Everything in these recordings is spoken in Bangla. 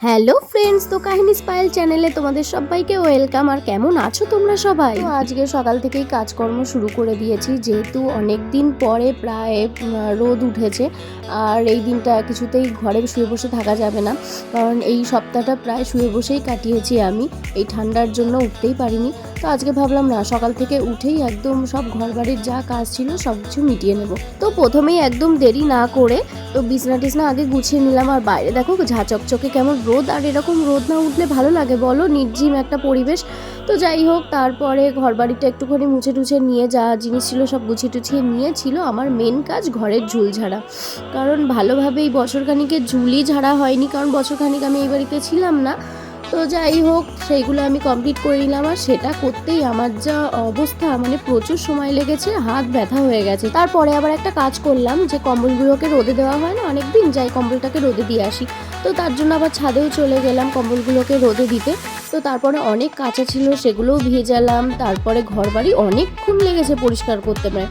হ্যালো ফ্রেন্ডস, তো কাহিনী স্পাইল চ্যানেলে তোমাদের সবাইকে ওয়েলকাম। আর কেমন আছো তোমরা সবাই? তো আজকে সকাল থেকেই কাজকর্ম শুরু করে দিয়েছি, যেহেতু অনেক দিন পরে প্রায় রোদ উঠেছে। আর এই দিনটা কিছুতেই ঘরে শুয়ে বসে থাকা যাবে না, কারণ এই সপ্তাহটা প্রায় শুয়ে বসেই কাটিয়েছি আমি। এই ঠান্ডার জন্য উঠতেই পারিনি। তো আজকে ভাবলাম না, সকাল থেকে উঠেই একদম সব ঘরবাড়ির যা কাজ ছিল সব কিছু মিটিয়ে নেব। তো প্রথমেই একদম দেরি না করে তো বিছনা টিছনা আগে গুছিয়ে নিলাম। আর বাইরে দেখো ঝা চকচকে কেমন রোদ, আর এরকম রোদ না উঠলে ভালো লাগে বলো, নির্জীব একটা পরিবেশ। তো যাই হোক, তারপরে ঘর বাড়িটা একটুখানি মুছে টুছে নিয়ে যা জিনিস ছিল সব গুছিয়ে টুছিয়ে নিয়েছিল। আমার মেন কাজ ঘরের ঝুল ঝাড়া, কারণ ভালোভাবে এই বছরখানিকের ঝুলই ঝাড়া হয়নি, কারণ বছরখানিক আমি এই বাড়িতে ছিলাম না। তো যাই হোক, সেইগুলো আমি কমপ্লিট করে নিলাম। আর সেটা করতেই আমার যা অবস্থা, মানে প্রচুর সময় লেগেছে, হাত ব্যথা হয়ে গেছে। তারপরে আবার একটা কাজ করলাম, যে কম্বলগুলোকে রোদে দেওয়া হয় না অনেক দিন, যাই কম্বলটাকে রোদে দিয়ে আসি। তো তার জন্য আবার ছাদেও চলে গেলাম কম্বলগুলোকে রোদে দিতে। তো তারপরে অনেক কাঁচা ছিল, সেগুলোও ভিজালাম। তারপরে ঘর বাড়ি অনেকক্ষণ লেগেছে পরিষ্কার করতে পারে।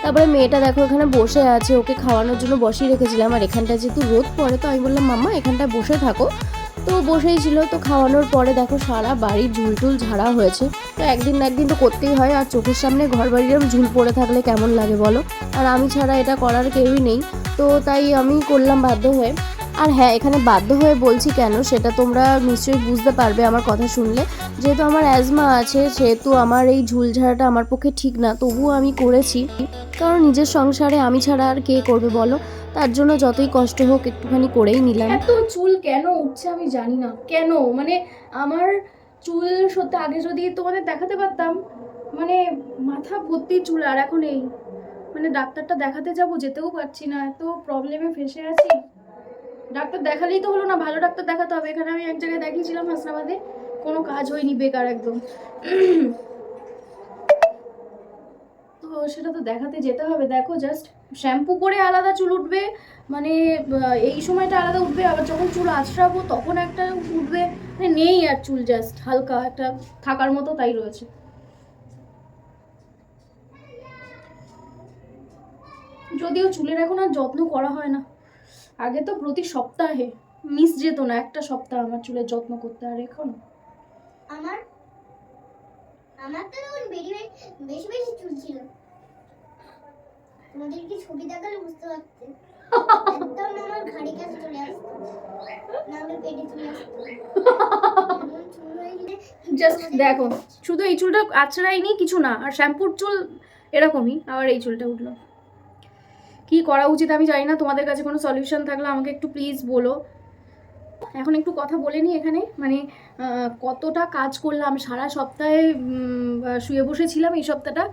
তারপরে মেয়েটা দেখো এখানে বসে আছে, ওকে খাওয়ানোর জন্য বসিয়ে রেখেছিলাম। আর এখানটা যেহেতু রোদ পড়ে, তো আমি বললাম মাম্মা এখানটায় বসে থাকো। তো বসেই ছিল। তো খাওয়ানোর পরে দেখো সারা বাড়ির ঝুল টুল ঝাড়া হয়েছে। তো একদিন না একদিন তো করতেই হয়, আর চোখের সামনে ঘর বাড়ির ঝুল পড়ে থাকলে কেমন লাগে বলো। আর আমি ছাড়া এটা করার কেউই নেই, তো তাই আমি করলাম বাধ্য হয়ে। আর হ্যাঁ, এখানে বাধ্য হয়ে বলছি কেন সেটা তোমরা নিশ্চয়ই বুঝতে পারবে আমার কথা শুনলে। যেহেতু আমার অ্যাজমা আছে, সেহেতু আমার এই ঝুল ঝাড়াটা আমার পক্ষে ঠিক না, তবুও আমি করেছি। কারণ নিজের সংসারে আমি ছাড়া আর কে করবে বলো। তার জন্য যতই কষ্ট হোক একটুখানি করেই নিলাম। এত চুল কেন উঠছে আমি জানি না কেন, মানে আমার চুল সত্যি আগে যদি তোমাদের দেখাতে পারতাম, মানে মাথা ভর্তি চুল, আর এখন এই মানে ডাক্তারটা দেখাতে যাবো, যেতেও পারছি না, এত প্রবলেমে ফেসে আছি। ডাক্তার দেখালেই তো হলো না, ভালো ডাক্তার দেখাতে হবে। এখানে আমি এক জায়গায় দেখিয়েছিলাম হাসনাবাদে, কোনো কাজ হয়নি, বেকার একদম। তো সেটা তো দেখাতে যেতে হবে। দেখো জাস্ট শ্যাম্পু করে আলাদা চুল উঠবে, মানে এই সময়টা আলাদা উঠবে, আবার যখন চুল আঁচড়াবো তখন একটা উঠবে, মানে নেই আর চুল, জাস্ট হালকা একটা থাকার মতো তাই রয়েছে। যদিও চুলের এখন আর যত্ন করা হয় না, আগে তো প্রতি সপ্তাহে মিস যেত না একটা সপ্তাহ আমার চুলের যত্ন করতে। আর এখন আমার আমার তো তখন বেশি বেশি বেশি চুল ছিল, তোমাদেরকে ছবি দেখালে বুঝতে পারতে। একদম আমার ঘাড়ি কাছে চলে আসতো, না হলে পেটে চলে আসতো। এমন চুল হয়ে গেলে জাস্ট দেখো, শুধু এই চুলটা আঁচড়াইনি কিছু না, আর শ্যাম্পুর চুল এরকমই, আবার এই চুলটা উঠলো। কি করা উচিত আমি জানি না, তোমাদের কাছে কোনো সলিউশন থাকলে আমাকে একটু প্লিজ বলো। এখন একটু কথা বলে নিই এখানে, মানে কতটা কাজ করলাম সারা সপ্তাহে। শুয়ে বসেছিলাম এই সপ্তাহটা,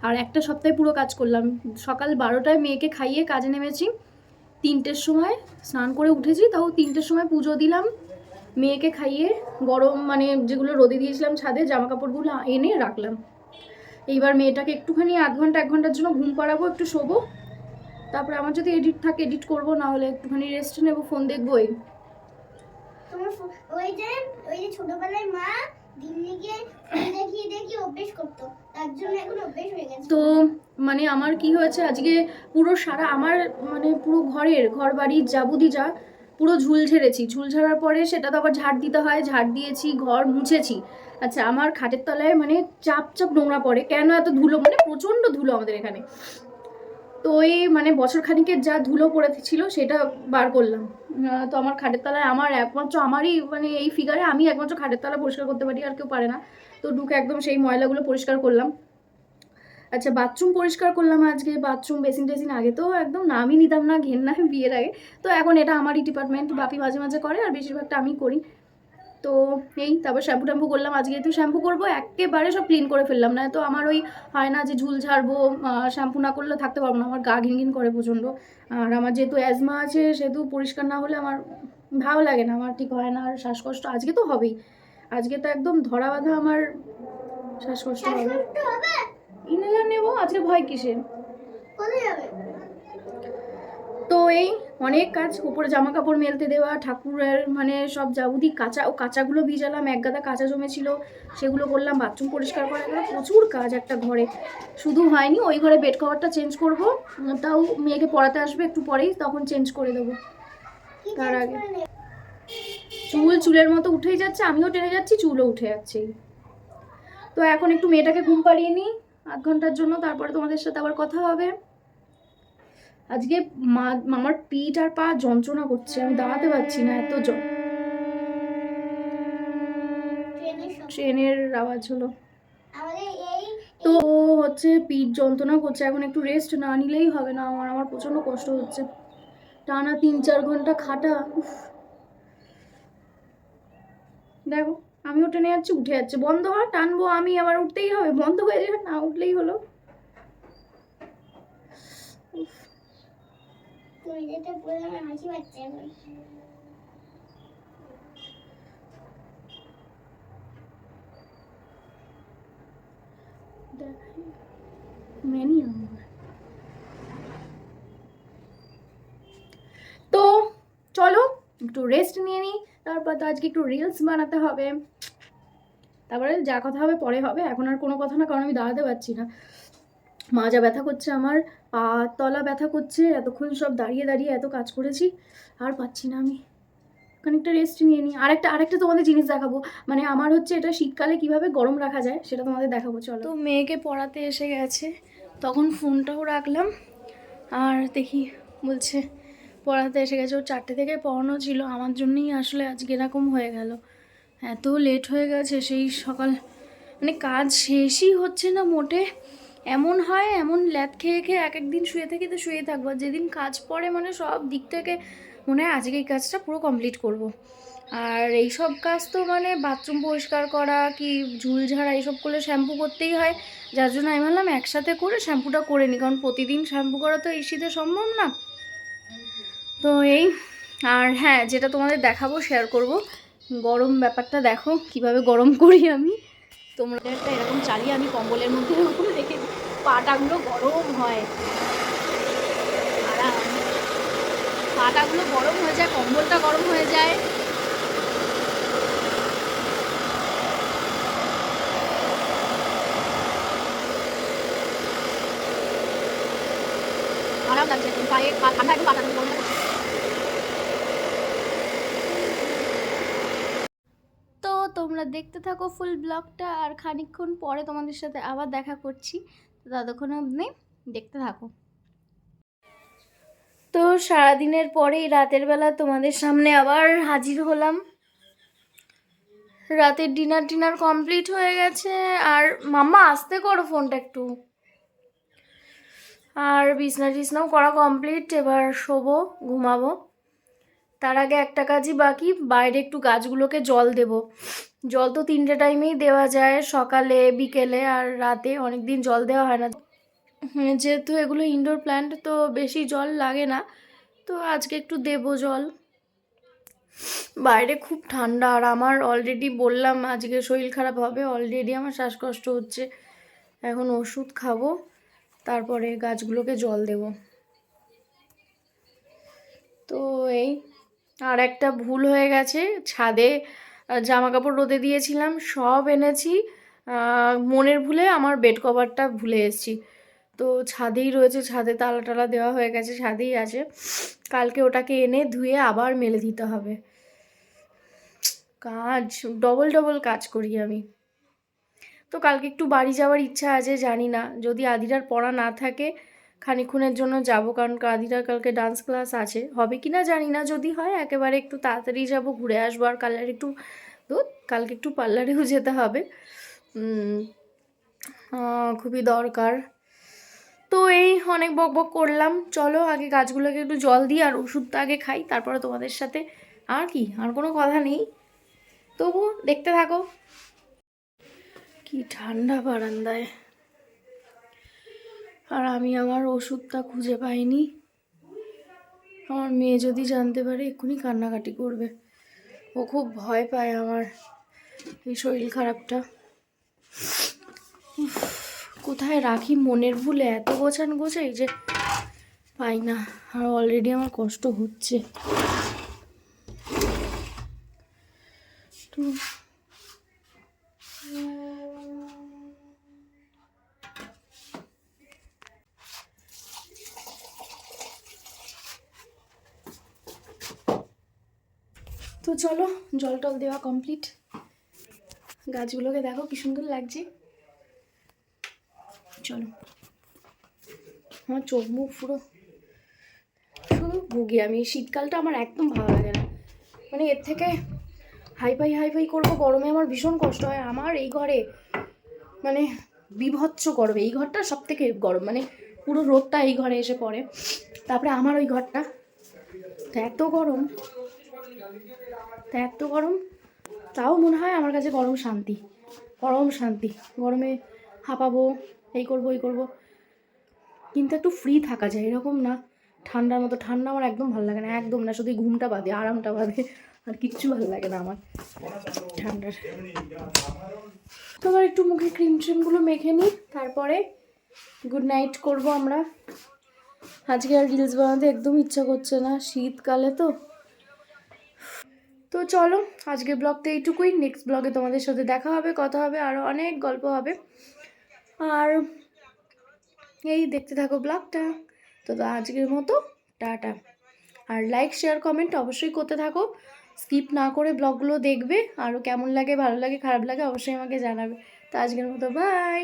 আর একটা সপ্তাহে পুরো কাজ করলাম। সকাল 12টায় মেয়েকে খাইয়ে কাজে নেমেছি, 3টের সময় স্নান করে উঠেছি, তাও 3টের সময় পুজো দিলাম। মেয়েকে খাইয়ে গরম মানে যেগুলো রোদে দিয়েছিলাম ছাদে জামা কাপড়গুলো এনে রাখলাম। এইবার মেয়েটাকে একটুখানি আধ ঘন্টা 1 ঘন্টার জন্য ঘুম পাড়াবো, একটু শোবো। তারপরে আমার যদি এডিট থাকে এডিট করবো, না হলে একটুখানি রেস্ট নেবো, ফোন দেখবো। তোমার ওই যে ছোটবেলায় মা দিল্লিকে দেখিয়ে দেখিয়ে অভ্যেস করতো, তার জন্য এখন অভ্যেস হয়ে গেছে। তো মানে আমার কি হয়েছে আজকে, পুরো সারা আমার মানে পুরো ঘর বাড়ির যাবুদি যা পুরো ঝুল ঝেড়েছি। ঝুল ঝাড়ার পরে সেটা তো আবার ঝাড় দিতে হয়, ঝাড় দিয়েছি, ঘর মুছেছি। আচ্ছা, আমার খাটের তলায় মানে চাপ চাপ নোংরা পড়ে, কেন এত ধুলো, মানে প্রচণ্ড ধুলো আমাদের এখানে। তো ওই মানে বছর খানিকের যা ধুলো পড়েছিল সেটা বার করলাম। তো আমার খাটের তলায় আমার একমাত্র আমারই মানে এই ফিগারে আমি একমাত্র খাটের তলা পরিষ্কার করতে পারি, আর কেউ পারে না। তো ঢুকে একদম সেই ময়লাগুলো পরিষ্কার করলাম। আচ্ছা, বাথরুম পরিষ্কার করলাম আজকে। বাথরুম বেসিন টেসিন আগে তো একদম নামই নিতাম না, ঘেন্না বিয়ের আগে। তো এখন এটা আমারই ডিপার্টমেন্ট, বাপি মাঝে মাঝে করে, আর বেশিরভাগটা আমি করি। তো এই তারপর শ্যাম্পু ট্যাম্পু করলাম। আজকে যেহেতু শ্যাম্পু করবো, একেবারে সব ক্লিন করে ফেললাম, না তো আমার ওই হয় না যে ঝুল ঝাড়বো, শ্যাম্পু না করলে থাকতে পারবো না, আমার গা ঘিন ঘিন করে প্রচণ্ড। আর আমার যেহেতু অ্যাজমা আছে, সেহেতু পরিষ্কার না হলে আমার ভালো লাগে না, আমার ঠিক হয় না। আর শ্বাসকষ্ট আজকে তো হবেই, আজকে তো একদম ধরা বাঁধা আমার শ্বাসকষ্ট হবে। ইনহেলার নেবো, আজকে ভয় কিসের। কোথায় যাবে? তো এই অনেক কাজ, উপরে জামা কাপড় মেলতে দেওয়া, ঠাকুরের মানে সব যাবুদি কাঁচা, ও কাঁচাগুলো ভিজালাম, এক গাদা কাঁচা জমেছিল সেগুলো করলাম, বাথরুম পরিষ্কার করা, এগুলো প্রচুর কাজ একটা ঘরে। শুধু হয়নি, ওই ঘরে বেড কভারটা চেঞ্জ করবো, তাও মেয়েকে পড়াতে আসবে একটু পরেই, তখন চেঞ্জ করে দেবো। তার আগে চুলের মতো উঠেই যাচ্ছে, আমিও টেনে যাচ্ছি, চুলও উঠে যাচ্ছে। তো এখন একটু মেয়েটাকে ঘুম পাড়িয়ে নিই 8 ঘন্টার জন্য, তারপরে তোমাদের সাথে আবার কথা হবে। আজকে মামার পিঠ আর পা যন্ত্রণা করছে, আমি দাঁড়াতে পারছি না, এত ট্রেনের আওয়াজ হলো। তো হচ্ছে পিঠ যন্ত্রণা করছে, এখন একটু রেস্ট না নিলেই হবে না। আমার প্রচন্ড কষ্ট হচ্ছে, টানা 3-4 ঘন্টা খাটা। দেখো আমিও টেনে যাচ্ছি, উঠে যাচ্ছে। বন্ধ হয়, টানবো আমি, আবার উঠতেই হবে, বন্ধ হয়ে যাবে, না উঠলেই হলো। তো চলো একটু রেস্ট নিয়ে নিই, তারপর তো আজকে একটু রিলস বানাতে হবে, তারপরে যা কথা হবে পরে হবে। এখন আর কোনো কথা না, কারণ আমি দাঁড়াতে পারছি না, মাজা ব্যথা করছে, আমার পা তলা ব্যথা করছে, এতক্ষণ সব দাঁড়িয়ে দাঁড়িয়ে এত কাজ করেছি, আর পাচ্ছি না আমি। খানিকটা রেস্ট নিয়ে নিই। আরেকটা তোমাদের জিনিস দেখাবো, মানে আমার হচ্ছে এটা শীতকালে কিভাবে গরম রাখা যায় সেটা তোমাদের দেখাবো। চলো। তো মেয়েকে পড়াতে এসে গেছে, তখন ফোনটাও রাখলাম, আর দেখি বলছে পড়াতে এসে গেছে। ওর 4টে থেকে পড়ানো ছিল, আমার জন্যই আসলে আজকে এরকম হয়ে গেল, এত লেট হয়ে গেছে। সেই সকাল মানে কাজ শেষই হচ্ছে না মোটে, এমন হয়, এমন ল্যাদ খেয়ে খেয়ে এক একদিন শুয়ে থেকে তো শুয়ে থাকবো, যেদিন কাজ পড়ে মানে সব দিক থেকে মনে হয় আজকে এই কাজটা পুরো কমপ্লিট করব। আর এই সব কাজ তো মানে বাথরুম পরিষ্কার করা কি ঝুল ঝাড়া এইসব করলে শ্যাম্পু করতেই হয়, যার জন্য আমি ভাবলাম একসাথে করে শ্যাম্পুটা করে নিই, কারণ প্রতিদিন শ্যাম্পু করা তো এই শীতে সম্ভব না। তো এই, আর হ্যাঁ যেটা তোমাদের দেখাবো, শেয়ার করব, গরম ব্যাপারটা দেখো কিভাবে গরম করি আমি। তোমরা একটা এরকম চালিয়ে আমি কম্বলের মধ্যে এরকম রেখে পাটাগুলো গরম হয়, আরাম, পাটাগুলো গরম হয়ে যায়, কম্বলটা গরম হয়ে যায়। আরাম লাগছে, পায়ে ঠান্ডা, একটু পাটা গরম করছে। তো তোমরা দেখতে থাকো ফুল ব্লগটা, আর খানিকক্ষণ পরে তোমাদের সাথে আবার দেখা করছি, তো ততক্ষণ অবধি দেখতে থাকো। তো সারাদিনের পরেই রাতের বেলা তোমাদের সামনে আবার হাজির হলাম। রাতের ডিনার কমপ্লিট হয়ে গেছে, আর মাম্মা আসতে করো ফোনটা একটু, আর বিছনাও করা কমপ্লিট, এবার শোবো, ঘুমাবো। তার আগে একটা কাজই বাকি, বাইরে একটু গাছগুলোকে জল দেব। জল তো 3টে টাইমেই দেওয়া যায়, সকালে বিকেলে আর রাতে, অনেক দিন জল দেওয়া হয় না। যেহেতু এগুলো ইনডোর প্ল্যান্ট তো বেশি জল লাগে না, তো আজকে একটু দেব জল। বাইরে খুব ঠান্ডা, আর আমার অলরেডি বললাম আজকে শরীর খারাপ হবে, অলরেডি আমার শ্বাসকষ্ট হচ্ছে, এখন ওষুধ খাবো, তারপরে গাছগুলোকে জল দেব। তো এই, আর একটা ভুল হয়ে গেছে, ছাদে জামা কাপড় রোদে দিয়েছিলাম, সব এনেছি, মনের ভুলে আমার বেড কভারটা ভুলে এসেছি। তো ছাদেই রয়েছে, ছাদে তালা টালা দেওয়া হয়ে গেছে, ছাদেই আছে, কালকে ওটাকে এনে ধুয়ে আবার মেলে দিতে হবে। কাজ ডবল কাজ করি আমি। তো কালকে একটু বাড়ি যাওয়ার ইচ্ছা আছে, জানি না যদি আদিরার পড়া না থাকে খানিক্ষণের জন্য যাব, কারণ আদিরার কালকে ডান্স ক্লাস আছে, হবে কি না জানি না, যদি হয় একেবারে একটু তাড়াতাড়ি যাব, ঘুরে আসবো। আর কালকে একটু পার্লারেও যেতে হবে, খুবই দরকার। তো এই অনেক বক করলাম, চলো আগে গাছগুলোকে একটু জল দিই আর ওষুধটা আগে খাই, তারপরে তোমাদের সাথে আর কোনো কথা নেই, তবু দেখতে থাকো। কি ঠান্ডা বারান্দায়, আর আমি আমার ওষুধটা খুঁজে পাইনি, আমার মেয়ে যদি জানতে পারে এক্ষুনি কান্নাকাটি করবে, ও খুব ভয় পায় আমার এই শরীর খারাপটা। কোথায় রাখি মনের ভুলে, এত গোছাই যে পাই না, আর অলরেডি আমার কষ্ট হচ্ছে। তো তো তো চলো, জল টল দেওয়া কমপ্লিট। গাছগুলোকে দেখো কি সুন্দর লাগছে। চলো, আমার চোখ মুখ পুরো শুধু ভুগি আমি। শীতকালটা আমার একদম ভালো লাগে না, মানে এর থেকে হাইফাই করবো গরমে আমার ভীষণ কষ্ট হয়। আমার এই ঘরে মানে বিভৎস গরম, এই ঘরটা সব থেকে গরম, মানে পুরো রোদটা এই ঘরে এসে পড়ে। তারপরে আমার ওই ঘরটা তো এত গরম, তাও মনে হয় আমার কাছে গরম শান্তি। গরমে হাঁপাবো, এই করবো, কিন্তু একটু ফ্রি থাকা যায়, এরকম না ঠান্ডার মতো। ঠান্ডা আমার একদম ভালো লাগে না, একদম না। শুধু ঘুমটা বাদে, আরামটা বাদে আর কিচ্ছু ভালো লাগে না আমার ঠান্ডার। তোমার একটু মুখে ক্রিমগুলো মেখে নিই, তারপরে গুড নাইট করবো আমরা। আজকে আর রিলস বানাতে একদম ইচ্ছা করছে না, শীতকালে তো চলো আজকের ব্লগটা এইটুকুই। নেক্সট ব্লগে তোমাদের সাথে দেখা হবে, কথা হবে, আরও অনেক গল্প হবে। আর এই দেখতে থাকো ব্লগটা। তো আজকের মতো টাটা। আর লাইক শেয়ার কমেন্ট অবশ্যই করতে থাকো, স্কিপ না করে ব্লগগুলো দেখবে। আরও কেমন লাগে, ভালো লাগে, খারাপ লাগে অবশ্যই আমাকে জানাবে। তো আজকের মতো বাই।